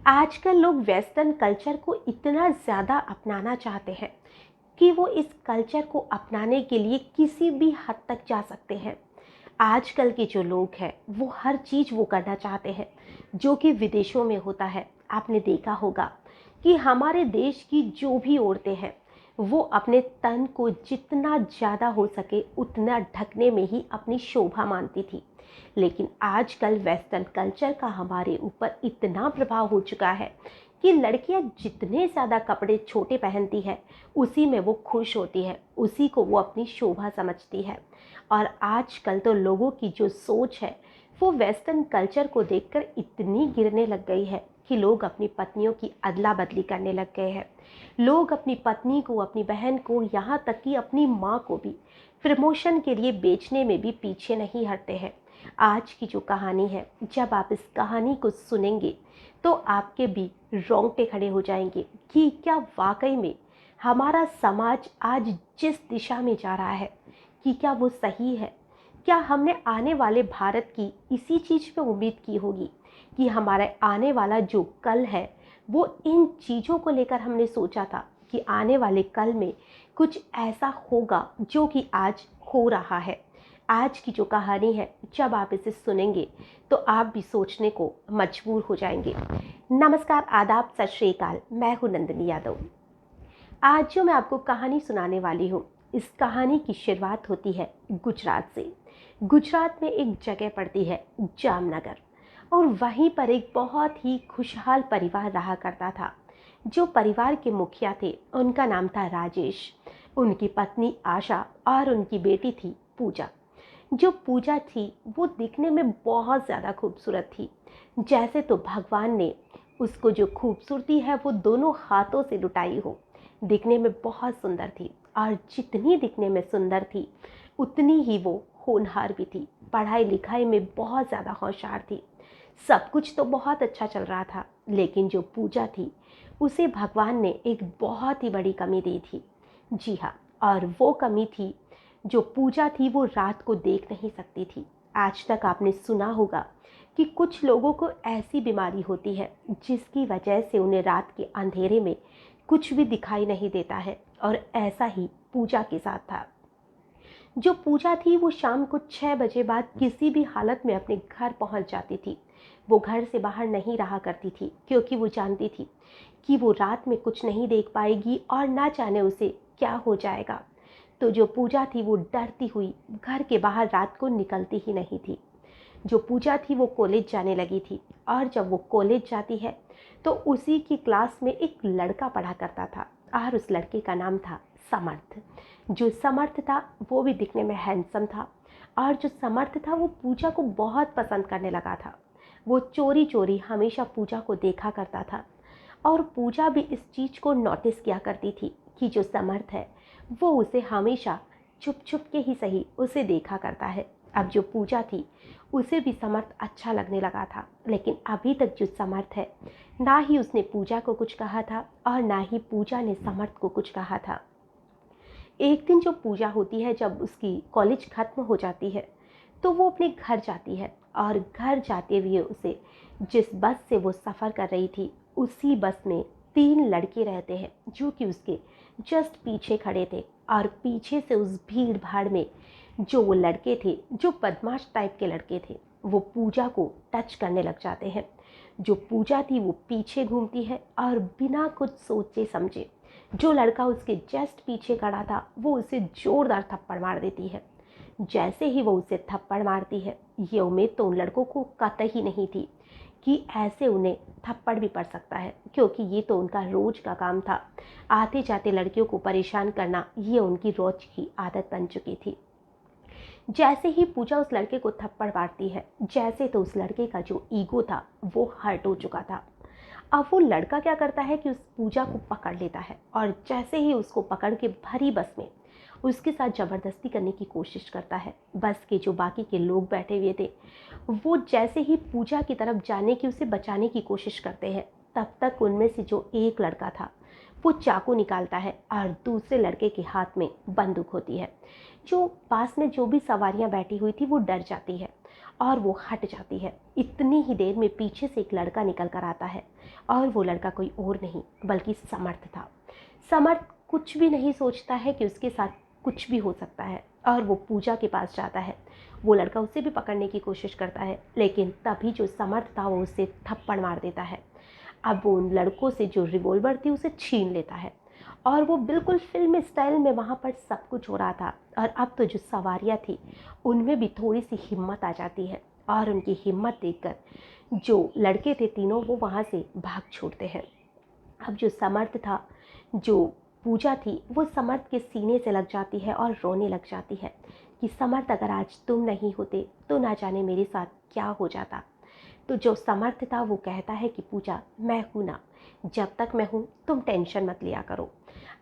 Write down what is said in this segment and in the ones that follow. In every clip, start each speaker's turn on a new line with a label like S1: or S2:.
S1: आजकल लोग western culture को इतना ज़्यादा अपनाना चाहते हैं कि वो इस कल्चर को अपनाने के लिए किसी भी हद तक जा सकते हैं। आजकल के जो लोग हैं वो हर चीज़ वो करना चाहते हैं जो कि विदेशों में होता है। आपने देखा होगा कि हमारे देश की जो भी औरतें हैं वो अपने तन को जितना ज़्यादा हो सके उतना ढकने में ही अपनी शोभा मानती थी। लेकिन आजकल वेस्टर्न कल्चर का हमारे ऊपर इतना प्रभाव हो चुका है कि लड़कियां जितने ज़्यादा कपड़े छोटे पहनती है उसी में वो खुश होती है, उसी को वो अपनी शोभा समझती है। और आजकल तो लोगों की जो सोच है वो वेस्टर्न कल्चर को देखकर इतनी गिरने लग गई है कि लोग अपनी पत्नियों की अदला बदली करने लग गए हैं। लोग अपनी पत्नी को, अपनी बहन को, यहाँ तक कि अपनी माँ को भी प्रमोशन के लिए बेचने में भी पीछे नहीं हटते हैं। आज की जो कहानी है, जब आप इस कहानी को सुनेंगे तो आपके भी रोंगटे खड़े हो जाएंगे कि क्या वाकई में हमारा समाज आज जिस दिशा में जा रहा है कि क्या वो सही है। क्या हमने आने वाले भारत की इसी चीज़ पे उम्मीद की होगी कि हमारा आने वाला जो कल है वो इन चीज़ों को लेकर हमने सोचा था कि आने वाले कल में कुछ ऐसा होगा जो कि आज हो रहा है। आज की जो कहानी है, जब आप इसे सुनेंगे तो आप भी सोचने को मजबूर हो जाएंगे। नमस्कार, आदाब, सत श्री अकाल। मैं हूँ नंदिनी यादव। आज जो मैं आपको कहानी सुनाने वाली हूँ, इस कहानी की शुरुआत होती है गुजरात से। गुजरात में एक जगह पड़ती है जामनगर, और वहीं पर एक बहुत ही खुशहाल परिवार रहा करता था। जो परिवार के मुखिया थे उनका नाम था राजेश, उनकी पत्नी आशा और उनकी बेटी थी पूजा। जो पूजा थी वो दिखने में बहुत ज़्यादा खूबसूरत थी। जैसे तो भगवान ने उसको जो खूबसूरती है वो दोनों हाथों से लुटाई हो। दिखने में बहुत सुंदर थी, और जितनी दिखने में सुंदर थी उतनी ही वो होनहार भी थी। पढ़ाई लिखाई में बहुत ज़्यादा होशियार थी। सब कुछ तो बहुत अच्छा चल रहा था, लेकिन जो पूजा थी उसे भगवान ने एक बहुत ही बड़ी कमी दी थी। जी हाँ, और वो कमी थी, जो पूजा थी वो रात को देख नहीं सकती थी। आज तक आपने सुना होगा कि कुछ लोगों को ऐसी बीमारी होती है जिसकी वजह से उन्हें रात के अंधेरे में कुछ भी दिखाई नहीं देता है, और ऐसा ही पूजा के साथ था। जो पूजा थी वो शाम को 6 बजे बाद किसी भी हालत में अपने घर पहुंच जाती थी। वो घर से बाहर नहीं रहा करती थी, क्योंकि वो जानती थी कि वो रात में कुछ नहीं देख पाएगी और ना जाने उसे क्या हो जाएगा। तो जो पूजा थी वो डरती हुई घर के बाहर रात को निकलती ही नहीं थी। जो पूजा थी वो कॉलेज जाने लगी थी, और जब वो कॉलेज जाती है तो उसी की क्लास में एक लड़का पढ़ा करता था, और उस लड़के का नाम था समर्थ। जो समर्थ था वो भी दिखने में हैंडसम था, और जो समर्थ था वो पूजा को बहुत पसंद करने लगा था। वो चोरी चोरी हमेशा पूजा को देखा करता था, और पूजा भी इस चीज़ को नोटिस किया करती थी कि जो समर्थ है वो उसे हमेशा छुप छुप के ही सही उसे देखा करता है। अब जो पूजा थी उसे भी समर्थ अच्छा लगने लगा था, लेकिन अभी तक जो समर्थ है, ना ही उसने पूजा को कुछ कहा था और ना ही पूजा ने समर्थ को कुछ कहा था। एक दिन जो पूजा होती है, जब उसकी कॉलेज खत्म हो जाती है तो वो अपने घर जाती है, और घर जाते हुए उसे जिस बस से वो सफ़र कर रही थी उसी बस में 3 लड़के रहते हैं जो कि उसके जस्ट पीछे खड़े थे। और पीछे से उस भीड़ भाड़ में जो वो लड़के थे, जो बदमाश टाइप के लड़के थे, वो पूजा को टच करने लग जाते हैं। जो पूजा थी वो पीछे घूमती है, और बिना कुछ सोचे समझे जो लड़का उसके जस्ट पीछे खड़ा था वो उसे जोरदार थप्पड़ मार देती है। जैसे ही वो उसे थप्पड़ मारती है, ये उम्मीद तो उन लड़कों को कतई नहीं थी कि ऐसे उन्हें थप्पड़ भी पड़ सकता है, क्योंकि ये तो उनका रोज का काम था। आते जाते लड़कियों को परेशान करना ये उनकी रोज की आदत बन चुकी थी। जैसे ही पूजा उस लड़के को थप्पड़ मारती है, जैसे तो उस लड़के का जो ईगो था वो हर्ट हो चुका था। अब वो लड़का क्या करता है कि उस पूजा को पकड़ लेता है, और जैसे ही उसको पकड़ के भरी बस में उसके साथ ज़बरदस्ती करने की कोशिश करता है। बस के जो बाकी के लोग बैठे हुए थे वो जैसे ही पूजा की तरफ जाने की, उसे बचाने की कोशिश करते हैं, तब तक उनमें से जो एक लड़का था वो चाकू निकालता है, और दूसरे लड़के के हाथ में बंदूक होती है। जो पास में जो भी सवारियां बैठी हुई थी वो डर जाती है, और वो हट जाती है। इतनी ही देर में पीछे से एक लड़का निकल कर आता है और वो लड़का कोई और नहीं बल्कि समर्थ था। समर्थ कुछ भी नहीं सोचता है कि उसके साथ कुछ भी हो सकता है और वो पूजा के पास जाता है। वो लड़का उसे भी पकड़ने की कोशिश करता है, लेकिन तभी जो समर्थ था वो उसे थप्पड़ मार देता है। अब वो उन लड़कों से जो रिवॉल्वर थी उसे छीन लेता है और वो बिल्कुल फिल्म स्टाइल में वहाँ पर सब कुछ हो रहा था। और अब तो जो सवारियाँ थी उनमें भी थोड़ी सी हिम्मत आ जाती है और उनकी हिम्मत देखकर जो लड़के थे तीनों वो वहाँ से भाग छोड़ते हैं। अब जो समर्थ था, जो पूजा थी, वो समर्थ के सीने से लग जाती है और रोने लग जाती है कि समर्थ अगर आज तुम नहीं होते तो ना जाने मेरे साथ क्या हो जाता। तो जो समर्थ था वो कहता है कि पूजा मैं हूँ ना, जब तक मैं हूँ तुम टेंशन मत लिया करो।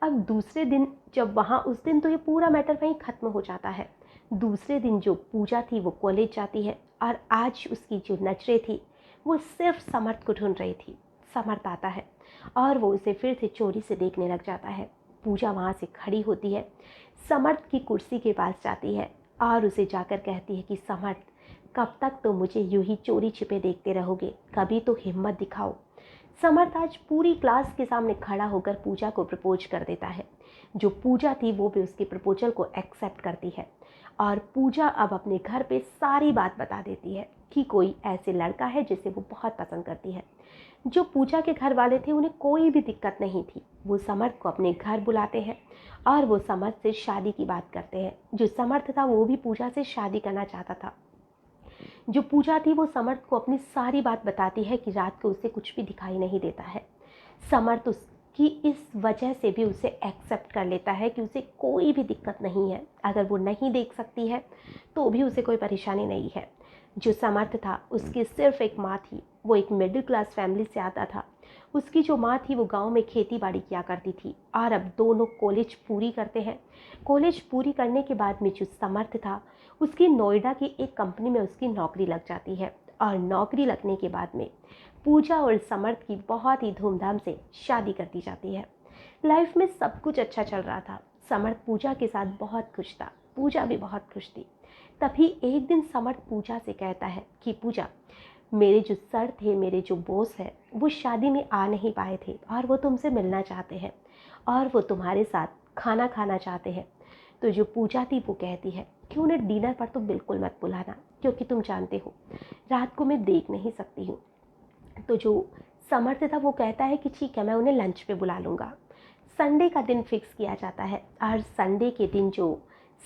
S1: अब दूसरे दिन जब वहाँ उस दिन तो ये पूरा मैटर वहीं ख़त्म हो जाता है। दूसरे दिन जो पूजा थी वो कॉलेज जाती है और आज उसकी जो नज़रें थी वो सिर्फ समर्थ को ढूंढ रही थी। समर्थ आता है और वो उसे फिर से चोरी से देखने लग जाता है। पूजा वहाँ से खड़ी होती है, समर्थ की कुर्सी के पास जाती है और उसे जाकर कहती है कि समर्थ कब तक तो मुझे यूं ही चोरी छिपे देखते रहोगे, कभी तो हिम्मत दिखाओ। समर्थ आज पूरी क्लास के सामने खड़ा होकर पूजा को प्रपोज कर देता है। जो पूजा थी वो भी उसके प्रपोजल को एक्सेप्ट करती है और पूजा अब अपने घर पे सारी बात बता देती है कि कोई ऐसे लड़का है जिसे वो बहुत पसंद करती है। जो पूजा के घर वाले थे उन्हें कोई भी दिक्कत नहीं थी। वो समर्थ को अपने घर बुलाते हैं और वो समर्थ से शादी की बात करते हैं। जो समर्थ था वो भी पूजा से शादी करना चाहता था। जो पूजा थी वो समर्थ को अपनी सारी बात बताती है कि रात को उसे कुछ भी दिखाई नहीं देता है। समर्थ उसकी इस वजह से भी उसे एक्सेप्ट कर लेता है कि उसे कोई भी दिक्कत नहीं है। अगर वो नहीं देख सकती है तो भी उसे कोई परेशानी नहीं है। जो समर्थ था उसकी सिर्फ एक माँ थी। वो एक मिडिल क्लास फैमिली से आता था। उसकी जो माँ थी वो गांव में खेती बाड़ी किया करती थी और अब दोनों कॉलेज पूरी करते हैं। कॉलेज पूरी करने के बाद में जो समर्थ था उसकी नोएडा की एक कंपनी में उसकी नौकरी लग जाती है और नौकरी लगने के बाद में पूजा और समर्थ की बहुत ही धूमधाम से शादी कर दी जाती है। लाइफ में सब कुछ अच्छा चल रहा था। समर्थ पूजा के साथ बहुत खुश था, पूजा भी बहुत खुश थी। तभी एक दिन समर्थ पूजा से कहता है कि पूजा, मेरे जो सर थे, मेरे जो बॉस है, वो शादी में आ नहीं पाए थे और वो तुमसे मिलना चाहते हैं और वो तुम्हारे साथ खाना खाना चाहते हैं। तो जो पूजा थी वो कहती है कि उन्हें डिनर पर तो बिल्कुल मत बुलाना, क्योंकि तुम जानते हो रात को मैं देख नहीं सकती हूँ। तो जो समर्थ था वो कहता है कि ठीक है, मैं उन्हें लंच पे बुला लूँगा। संडे का दिन फिक्स किया जाता है और संडे के दिन जो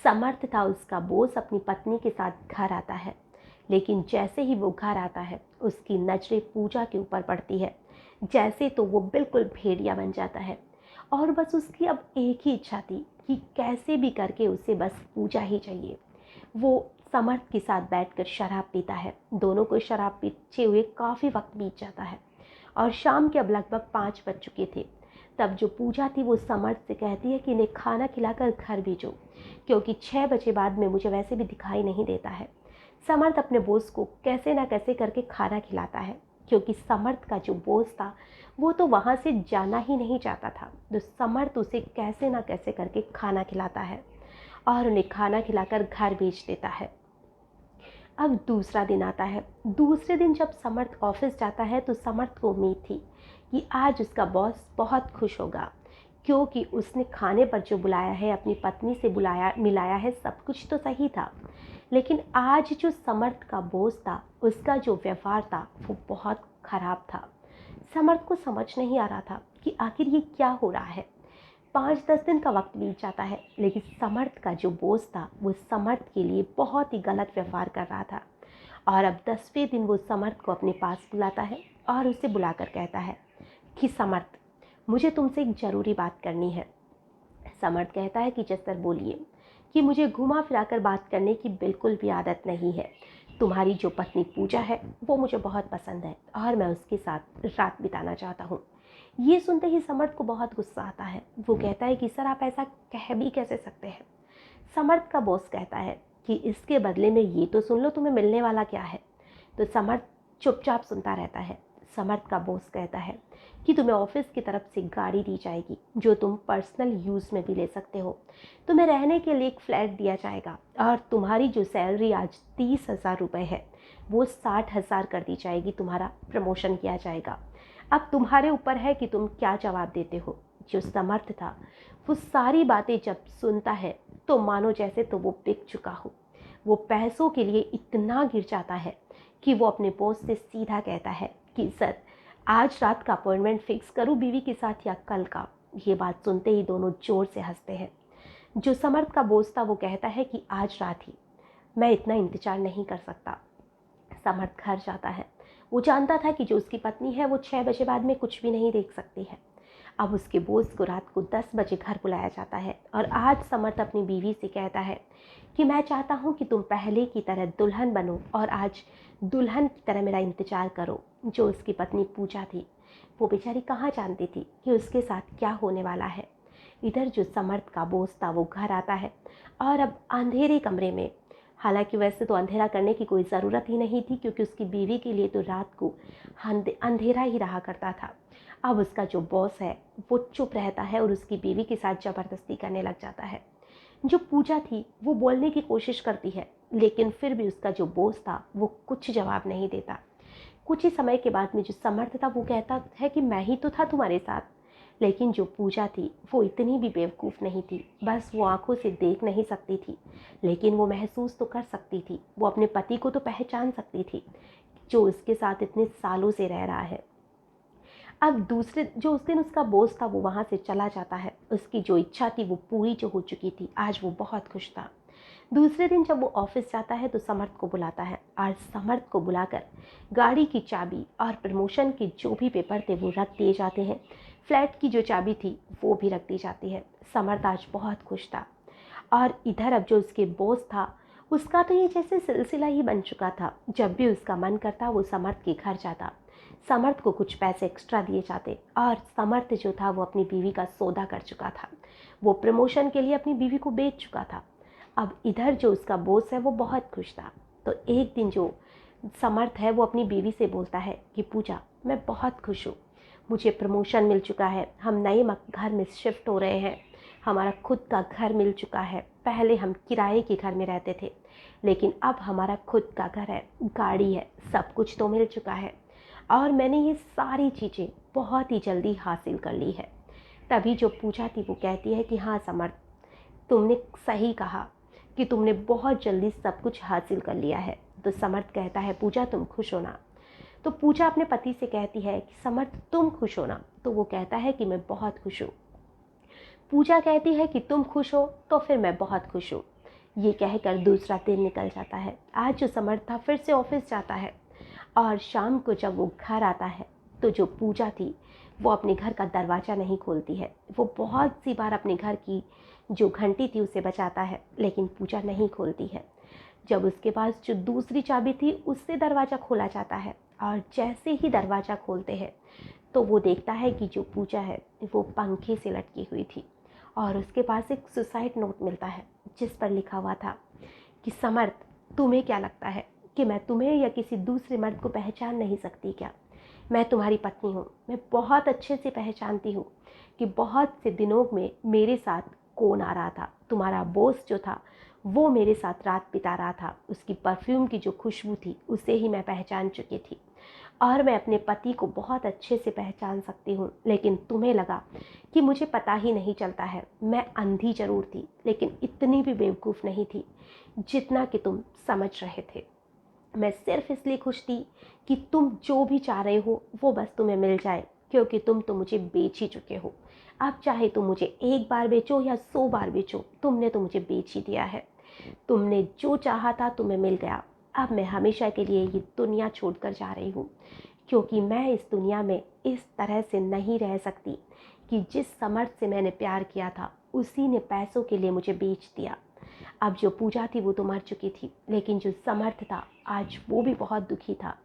S1: समर्थ था उसका बॉस अपनी पत्नी के साथ घर आता है। लेकिन जैसे ही वो घर आता है उसकी नज़रें पूजा के ऊपर पड़ती है। जैसे तो वो बिल्कुल भेड़िया बन जाता है और बस उसकी अब एक ही इच्छा थी कि कैसे भी करके उसे बस पूजा ही चाहिए। वो समर्थ के साथ बैठकर शराब पीता है। दोनों को शराब पीते हुए काफ़ी वक्त बीत जाता है और शाम के अब लगभग 5 बज चुके थे। तब जो पूजा थी वो समर्थ से कहती है कि इन्हें खाना खिलाकर घर भेजो, क्योंकि 6 बजे बाद में मुझे वैसे भी दिखाई नहीं देता है। समर्थ अपने बॉस को कैसे ना कैसे करके खाना खिलाता है, क्योंकि समर्थ का जो बॉस था वो तो वहाँ से जाना ही नहीं चाहता था। तो समर्थ उसे कैसे ना कैसे करके खाना खिलाता है और उन्हें खाना खिलाकर घर भेज देता है। अब दूसरा दिन आता है। दूसरे दिन जब समर्थ ऑफिस जाता है तो समर्थ को उम्मीद थी कि आज उसका बॉस बहुत खुश होगा, क्योंकि उसने खाने पर जो बुलाया है, अपनी पत्नी से बुलाया मिलाया है, सब कुछ तो सही था। लेकिन आज जो समर्थ का बॉस था उसका जो व्यवहार था वो बहुत ख़राब था। समर्थ को समझ नहीं आ रहा था कि आखिर ये क्या हो रहा है। 5-10 दिन का वक्त बीत जाता है, लेकिन समर्थ का जो बॉस था वो समर्थ के लिए बहुत ही गलत व्यवहार कर रहा था। और अब 10वें दिन वो समर्थ को अपने पास बुलाता है और उसे बुलाकर कहता है कि समर्थ, मुझे तुमसे एक ज़रूरी बात करनी है। समर्थ कहता है कि जसर बोलिए, कि मुझे घुमा फिराकर बात करने की बिल्कुल भी आदत नहीं है। तुम्हारी जो पत्नी पूजा है वो मुझे बहुत पसंद है और मैं उसके साथ रात बिताना चाहता हूँ। ये सुनते ही समर्थ को बहुत गुस्सा आता है। वो कहता है कि सर, आप ऐसा कह भी कैसे सकते हैं। समर्थ का बॉस कहता है कि इसके बदले में ये तो सुन लो तुम्हें मिलने वाला क्या है। तो समर्थ चुपचाप सुनता रहता है। समर्थ का बॉस कहता है कि तुम्हें ऑफिस की तरफ से गाड़ी दी जाएगी जो तुम पर्सनल यूज़ में भी ले सकते हो। तुम्हें रहने के लिए एक फ्लैट दिया जाएगा और तुम्हारी जो सैलरी आज 30,000 रुपये है वो 60,000 कर दी जाएगी, तुम्हारा प्रमोशन किया जाएगा। अब तुम्हारे ऊपर है कि तुम क्या जवाब देते हो। जो समर्थ था वो सारी बातें जब सुनता है तो मानो जैसे तो वो बिक चुका हो। वो पैसों के लिए इतना गिर जाता है कि वो अपने बॉस से सीधा कहता है कि सर, आज रात का अपॉइंटमेंट फिक्स करूं बीवी के साथ या कल का। ये बात सुनते ही दोनों जोर से हंसते हैं। जो समर्थ का बॉस था वो कहता है कि आज रात ही, मैं इतना इंतजार नहीं कर सकता। समर्थ घर जाता है। वो जानता था कि जो उसकी पत्नी है वो 6 बजे बाद में कुछ भी नहीं देख सकती है। अब उसके बॉस को रात को 10 बजे घर बुलाया जाता है और आज समर्थ अपनी बीवी से कहता है कि मैं चाहता हूँ कि तुम पहले की तरह दुल्हन बनो और आज दुल्हन की तरह मेरा इंतजार करो। जो उसकी पत्नी पूजा थी वो बेचारी कहाँ जानती थी कि उसके साथ क्या होने वाला है। इधर जो समर्थ का बॉस था वो घर आता है और अब अंधेरे कमरे में, हालांकि वैसे तो अंधेरा करने की कोई ज़रूरत ही नहीं थी क्योंकि उसकी बीवी के लिए तो रात को अंधेरा ही रहा करता था। अब उसका जो बॉस है वो चुप रहता है और उसकी बीवी के साथ ज़बरदस्ती करने लग जाता है। जो पूजा थी वो बोलने की कोशिश करती है लेकिन फिर भी उसका जो बॉस था वो कुछ जवाब नहीं देता। कुछ ही समय के बाद में जो समर्थ था वो कहता है कि मैं ही तो था तुम्हारे साथ। लेकिन जो पूजा थी वो इतनी भी बेवकूफ़ नहीं थी। बस वो आंखों से देख नहीं सकती थी लेकिन वो महसूस तो कर सकती थी। वो अपने पति को तो पहचान सकती थी जो उसके साथ इतने सालों से रह रहा है। अब दूसरे जो उस दिन उसका बॉस था वो वहाँ से चला जाता है। उसकी जो इच्छा थी वो पूरी जो हो चुकी थी। आज वो बहुत खुश था। दूसरे दिन जब वो ऑफिस जाता है तो समर्थ को बुलाता है और समर्थ को बुलाकर गाड़ी की चाबी और प्रमोशन के जो भी पेपर थे वो रख दिए जाते हैं। फ्लैट की जो चाबी थी वो भी रख दी जाती है। समर्थ आज बहुत खुश था। और इधर अब जो उसके बॉस था उसका तो ये जैसे सिलसिला ही बन चुका था। जब भी उसका मन करता वो समर्थ के घर जाता, समर्थ को कुछ पैसे एक्स्ट्रा दिए जाते और समर्थ जो था वो अपनी बीवी का सौदा कर चुका था। वो प्रमोशन के लिए अपनी बीवी को बेच चुका था। अब इधर जो उसका बॉस है वो बहुत खुश था। तो एक दिन जो समर्थ है वो अपनी बीवी से बोलता है कि पूजा, मैं बहुत खुश हूँ, मुझे प्रमोशन मिल चुका है, हम नए घर में शिफ्ट हो रहे हैं, हमारा खुद का घर मिल चुका है। पहले हम किराए के घर में रहते थे लेकिन अब हमारा खुद का घर है, गाड़ी है, सब कुछ तो मिल चुका है और मैंने ये सारी चीज़ें बहुत ही जल्दी हासिल कर ली है। तभी जो पूजा थी वो कहती है कि हाँ समर्थ, तुमने सही कहा कि तुमने बहुत जल्दी सब कुछ हासिल कर लिया है। तो समर्थ कहता है पूजा तुम खुश हो ना। तो पूजा अपने पति से कहती है कि समर्थ तुम खुश हो ना। तो वो कहता है कि मैं बहुत खुश हूँ। पूजा कहती है कि तुम खुश हो तो फिर मैं बहुत खुश हूँ। ये कहकर दूसरा दिन निकल जाता है। आज जो समर्थ था फिर से ऑफिस जाता है और शाम को जब वो घर आता है तो जो पूजा थी वो अपने घर का दरवाज़ा नहीं खोलती है। वो बहुत सी बार अपने घर की जो घंटी थी उसे बजाता है लेकिन पूजा नहीं खोलती है। जब उसके पास जो दूसरी चाबी थी उससे दरवाज़ा खोला जाता है और जैसे ही दरवाज़ा खोलते हैं तो वो देखता है कि जो पूजा है वो पंखे से लटकी हुई थी और उसके पास एक सुसाइड नोट मिलता है जिस पर लिखा हुआ था कि समर्थ, तुम्हें क्या लगता है कि मैं तुम्हें या किसी दूसरे मर्द को पहचान नहीं सकती क्या? मैं तुम्हारी पत्नी हूँ। मैं बहुत अच्छे से पहचानती हूँ कि बहुत से दिनों में मेरे साथ कौन आ रहा था। तुम्हारा बॉस जो था वो मेरे साथ रात बिता रहा था। उसकी परफ्यूम की जो खुशबू थी उसे ही मैं पहचान चुकी थी और मैं अपने पति को बहुत अच्छे से पहचान सकती हूँ। लेकिन तुम्हें लगा कि मुझे पता ही नहीं चलता है। मैं अंधी ज़रूर थी लेकिन इतनी भी बेवकूफ़ नहीं थी जितना कि तुम समझ रहे थे। मैं सिर्फ इसलिए खुश थी कि तुम जो भी चाह रहे हो वो बस तुम्हें मिल जाए क्योंकि तुम तो मुझे बेच ही चुके हो। अब चाहे तुम मुझे एक बार बेचो या 100 बार बेचो, तुमने तो मुझे बेच ही दिया है। तुमने जो चाहा था तुम्हें मिल गया। अब मैं हमेशा के लिए ये दुनिया छोड़कर जा रही हूँ क्योंकि मैं इस दुनिया में इस तरह से नहीं रह सकती कि जिस समर्थ से मैंने प्यार किया था उसी ने पैसों के लिए मुझे बेच दिया। अब जो पूजा थी वो तो मर चुकी थी लेकिन जो समर्थ था आज वो भी बहुत दुखी था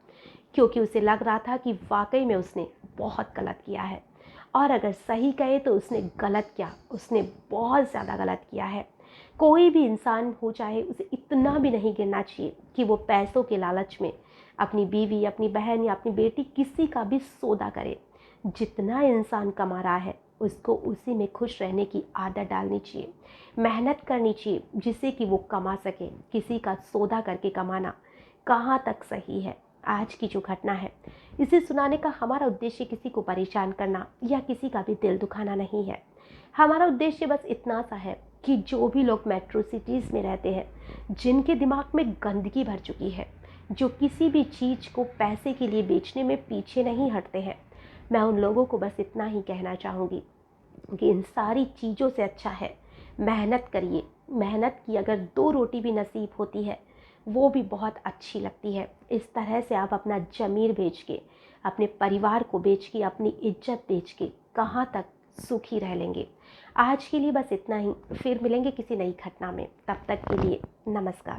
S1: क्योंकि उसे लग रहा था कि वाकई में उसने बहुत गलत किया है और अगर सही कहे तो उसने गलत किया, उसने बहुत ज़्यादा गलत किया है। कोई भी इंसान हो चाहे उसे इतना भी नहीं गिरना चाहिए कि वो पैसों के लालच में अपनी बीवी, अपनी बहन या अपनी बेटी किसी का भी सौदा करे। जितना इंसान कमा रहा है उसको उसी में खुश रहने की आदत डालनी चाहिए, मेहनत करनी चाहिए जिससे कि वो कमा सके। किसी का सौदा करके कमाना कहाँ तक सही है। आज की जो घटना है, इसे सुनाने का हमारा उद्देश्य किसी को परेशान करना या किसी का भी दिल दुखाना नहीं है। हमारा उद्देश्य बस इतना सा है कि जो भी लोग मेट्रो सिटीज़ में रहते हैं, जिनके दिमाग में गंदगी भर चुकी है, जो किसी भी चीज़ को पैसे के लिए बेचने में पीछे नहीं हटते हैं, मैं उन लोगों को बस इतना ही कहना चाहूँगी कि इन सारी चीज़ों से अच्छा है मेहनत करिए। मेहनत की अगर 2 रोटी भी नसीब होती है, वो भी बहुत अच्छी लगती है। इस तरह से आप अपना ज़मीर बेच के, अपने परिवार को बेच के, अपनी इज्जत बेच के कहाँ तक सुखी रह लेंगे। आज के लिए बस इतना ही, फिर मिलेंगे किसी नई घटना में। तब तक के लिए नमस्कार।